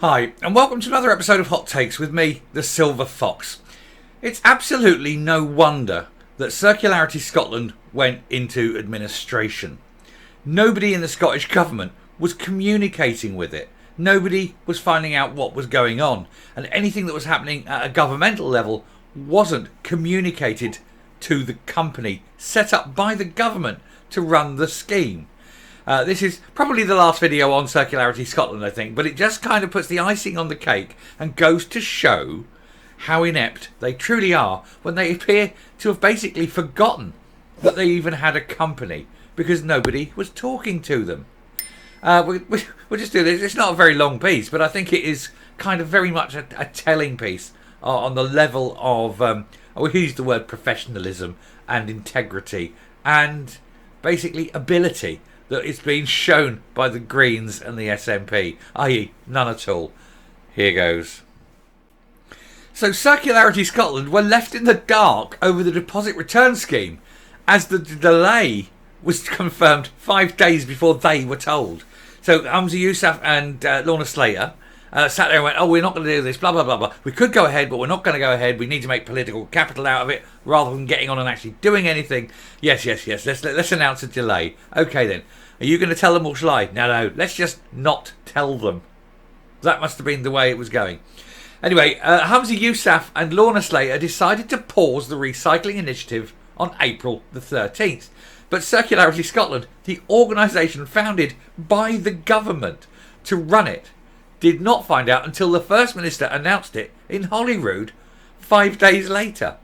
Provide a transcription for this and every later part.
Hi, and welcome to another episode of Hot Takes with me, the Silver Fox. It's absolutely no wonder that Circularity Scotland went into administration. Nobody in the Scottish Government was communicating with it. Nobody was finding out what was going on. And anything that was happening at a governmental level wasn't communicated to the company set up by the government to run the scheme. This is probably the last video on Circularity Scotland, I think, but it just kind of puts the icing on the cake and goes to show how inept they truly are when they appear to have basically forgotten that they even had a company because nobody was talking to them. We'll just do this. It's not a very long piece, but I think it is kind of very much a telling piece on the level of, we use the word professionalism and integrity and basically ability that is being shown by the Greens and the SNP, i.e. none at all. Here goes. So Circularity Scotland were left in the dark over the deposit return scheme as the delay was confirmed 5 days before they were told. So Humza Yousaf and Lorna Slater sat there and went, we're not going to do this, blah, blah, blah, blah. We could go ahead, but we're not going to go ahead. We need to make political capital out of it rather than getting on and actually doing anything. Yes. Let's announce a delay. Okay, then. Are you going to tell them or shall I? No. Let's just not tell them. That must have been the way it was going. Anyway, Humza Yousaf and Lorna Slater decided to pause the recycling initiative on April the 13th. But Circularity Scotland, the organisation founded by the government to run it, did not find out until the First Minister announced it in Holyrood 5 days later.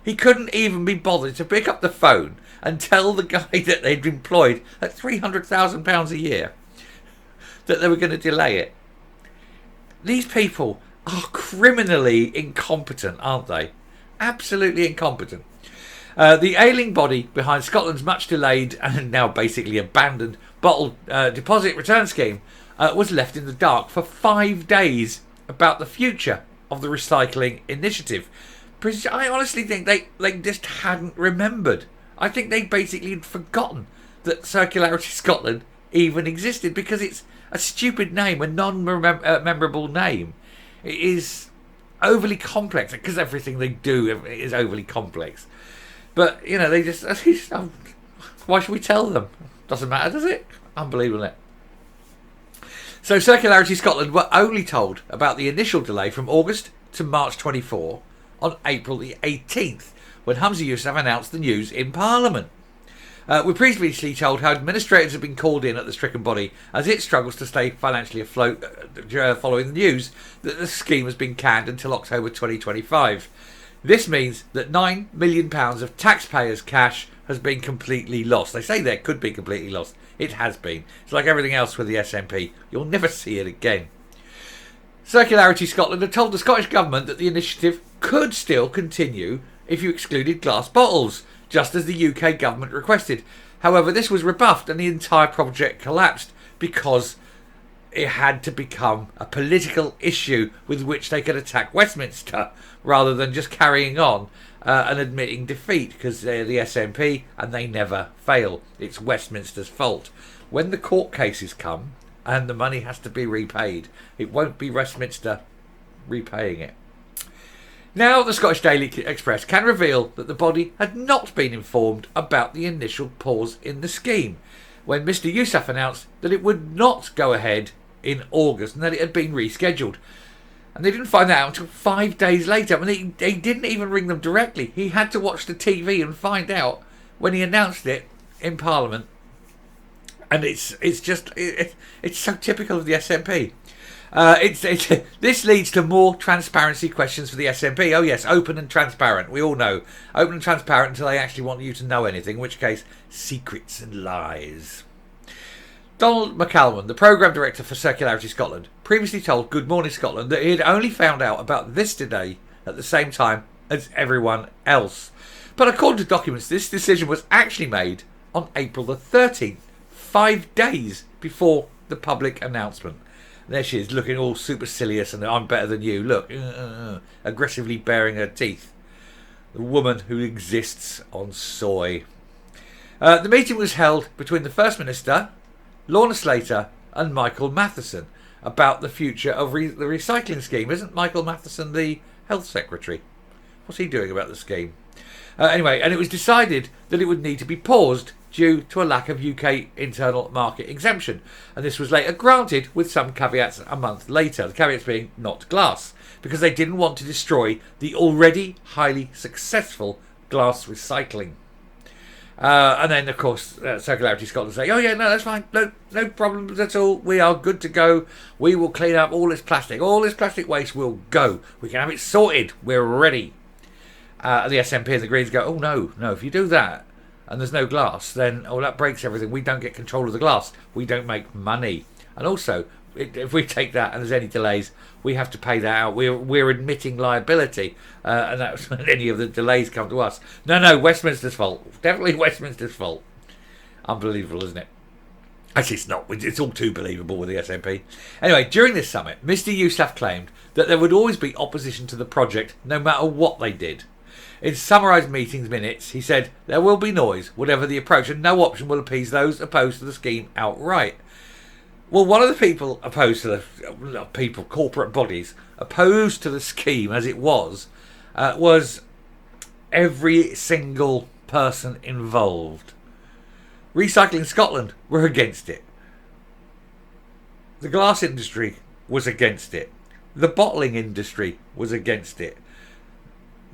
He couldn't even be bothered to pick up the phone and tell the guy that they'd employed at £300,000 a year that they were going to delay it. These people are criminally incompetent, aren't they? Absolutely incompetent. The ailing body behind Scotland's much delayed and now basically abandoned bottle deposit return scheme was left in the dark for 5 days about the future of the recycling initiative. I honestly think they just hadn't remembered. I think they basically had forgotten that Circularity Scotland even existed because it's a stupid name, a non-memorable name. It is overly complex because everything they do is overly complex. But, you know, they just why should we tell them? Doesn't matter, does it? Unbelievable, isn't it? So Circularity Scotland were only told about the initial delay from August to March 24 on April the 18th, when Humza Yousaf announced the news in Parliament. We're previously told how administrators have been called in at the stricken body as it struggles to stay financially afloat following the news that the scheme has been canned until October 2025. This means that £9 million of taxpayers' cash has been completely lost. They say that could be completely lost. It has been. It's like everything else with the SNP. You'll never see it again. Circularity Scotland had told the Scottish Government that the initiative could still continue if you excluded glass bottles, just as the UK Government requested. However, this was rebuffed and the entire project collapsed because it had to become a political issue with which they could attack Westminster rather than just carrying on and admitting defeat, because they're the SNP and they never fail. It's Westminster's fault. When the court cases come and the money has to be repaid, it won't be Westminster repaying it. Now the Scottish Daily Express can reveal that the body had not been informed about the initial pause in the scheme when Mr Yousaf announced that it would not go ahead in August and that it had been rescheduled. And they didn't find that out until 5 days later. I mean, they didn't even ring them directly. He had to watch the TV and find out when he announced it in Parliament. And it's so typical of the SNP. This leads to more transparency questions for the SNP. Oh yes, open and transparent. We all know. Open and transparent until they actually want you to know anything, in which case, secrets and lies. Donald McCalman, the programme director for Circularity Scotland, previously told Good Morning Scotland that he had only found out about this today at the same time as everyone else. But according to documents, this decision was actually made on April the 13th, 5 days before the public announcement. And there she is, looking all supercilious and I'm better than you. Look, aggressively baring her teeth. The woman who exists on soy. The meeting was held between the First Minister, Lorna Slater and Michael Matheson, about the future of the recycling scheme. Isn't Michael Matheson the Health Secretary? What's he doing about the scheme? Anyway, and it was decided that it would need to be paused due to a lack of UK internal market exemption. And this was later granted with some caveats a month later, the caveats being not glass, because they didn't want to destroy the already highly successful glass recycling. And then, of course, Circularity Scotland say, oh yeah, no, that's fine, no problems at all, we are good to go, we will clean up all this plastic waste will go, we can have it sorted, we're ready. The SNP and the Greens go, oh no, if you do that and there's no glass, then that breaks everything, we don't get control of the glass, we don't make money. And also, if we take that and there's any delays, we have to pay that out. We're admitting liability, and that's when any of the delays come to us. No, Westminster's fault. Definitely Westminster's fault. Unbelievable, isn't it? Actually, it's not. It's all too believable with the SNP. Anyway, during this summit, Mr. Yousaf claimed that there would always be opposition to the project, no matter what they did. In summarised meetings minutes, he said, there will be noise, whatever the approach, and no option will appease those opposed to the scheme outright. Well, one of the people opposed to corporate bodies, opposed to the scheme as it was every single person involved. Recycling Scotland were against it. The glass industry was against it. The bottling industry was against it.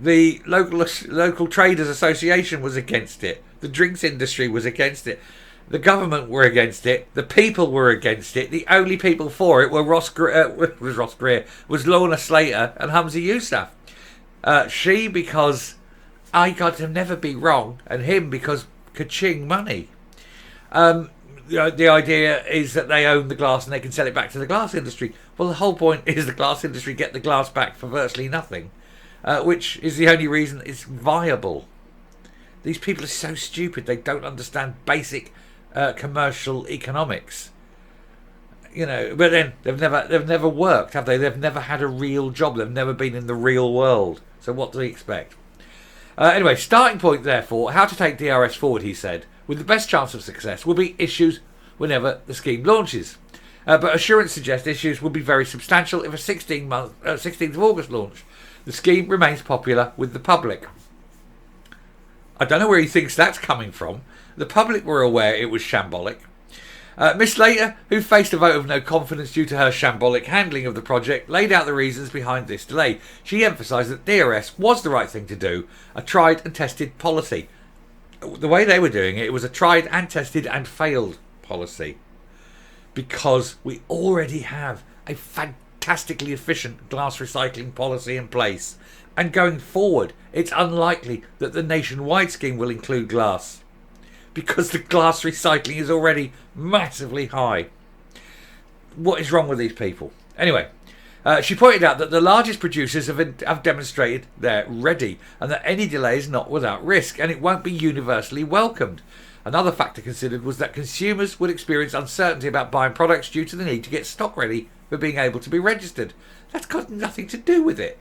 The local traders association was against it. The drinks industry was against it. The government were against it. The people were against it. The only people for it were was Lorna Slater and Humza Yousaf. She because I got to never be wrong, and him because ka-ching money. The idea is that they own the glass and they can sell it back to the glass industry. Well, the whole point is the glass industry get the glass back for virtually nothing, which is the only reason it's viable. These people are so stupid, they don't understand basic commercial economics, but then they've never worked, have they? They've never had a real job, they've never been in the real world, so what do they expect? Anyway, starting point therefore, how to take DRS forward, he said, with the best chance of success will be issues whenever the scheme launches, but assurance suggests issues will be very substantial if a 16th of August launch. The scheme remains popular with the public. I don't know where he thinks that's coming from. The public were aware it was shambolic. Miss Slater, who faced a vote of no confidence due to her shambolic handling of the project, laid out the reasons behind this delay. She emphasised that DRS was the right thing to do, a tried and tested policy. The way they were doing it, it was a tried and tested and failed policy. Because we already have a fantastically efficient glass recycling policy in place. And going forward, it's unlikely that the nationwide scheme will include glass, because the glass recycling is already massively high. What is wrong with these people? Anyway, she pointed out that the largest producers have demonstrated they're ready, and that any delay is not without risk, and it won't be universally welcomed. Another factor considered was that consumers would experience uncertainty about buying products due to the need to get stock ready for being able to be registered. That's got nothing to do with it.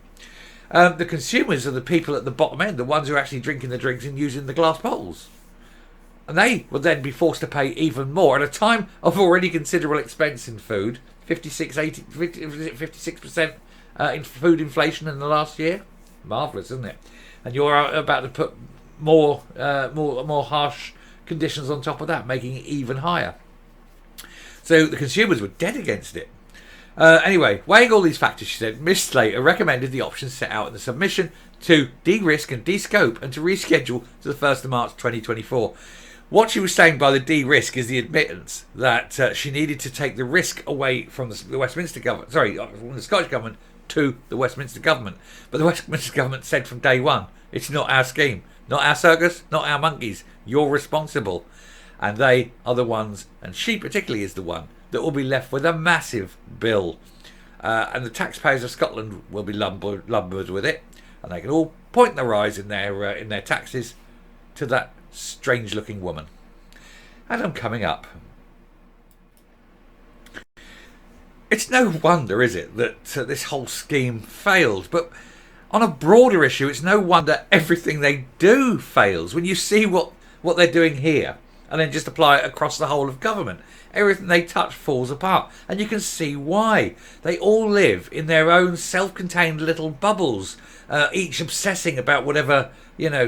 The consumers are the people at the bottom end, the ones who are actually drinking the drinks and using the glass bottles. And they will then be forced to pay even more at a time of already considerable expense in food. 56% in food inflation in the last year. Marvellous, isn't it? And you're about to put more harsh conditions on top of that, making it even higher. So the consumers were dead against it. Anyway, weighing all these factors, she said, Miss Slater recommended the options set out in the submission to de-risk and de-scope and to reschedule to the 1st of March 2024. What she was saying by the de-risk is the admittance that she needed to take the risk away from the Westminster government, from the Scottish government to the Westminster government. But the Westminster government said from day one, it's not our scheme, not our circus, not our monkeys. You're responsible. And they are the ones, and she particularly is the one, that will be left with a massive bill. And the taxpayers of Scotland will be lumbered with it. And they can all point their eyes in their taxes to that strange-looking woman. And I'm coming up. It's no wonder, is it, that this whole scheme failed. But on a broader issue, it's no wonder everything they do fails. When you see what they're doing here, and then just apply it across the whole of government. Everything they touch falls apart. And you can see why. They all live in their own self-contained little bubbles, each obsessing about whatever,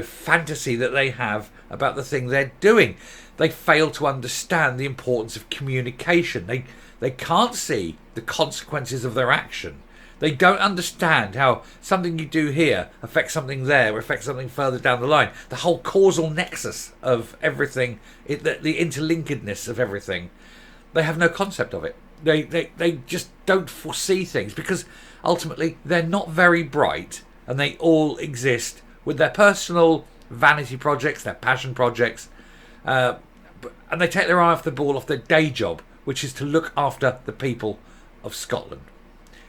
fantasy that they have about the thing they're doing. They fail to understand the importance of communication. They can't see the consequences of their action. They don't understand how something you do here affects something there, or affects something further down the line. The whole causal nexus of everything, the interlinkedness of everything. They have no concept of it. They just don't foresee things, because ultimately they're not very bright, and they all exist with their personal vanity projects, their passion projects, and they take their eye off the ball, off their day job, which is to look after the people of Scotland.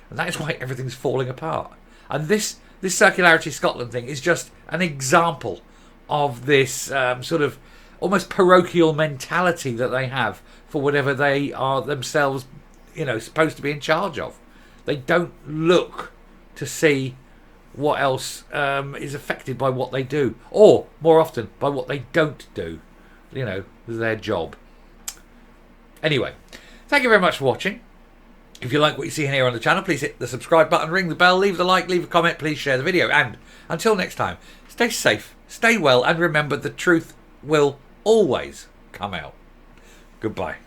And that is why everything's falling apart. And this Circularity Scotland thing is just an example of this sort of almost parochial mentality that they have for whatever they are themselves, supposed to be in charge of. They don't look to see what else is affected by what they do, or more often by what they don't do, their job. Anyway, thank you very much for watching. If you like what you see here on the channel, please hit the subscribe button, ring the bell, leave the like, leave a comment, please share the video. And until next time, stay safe, stay well, and remember, the truth will always come out. Goodbye.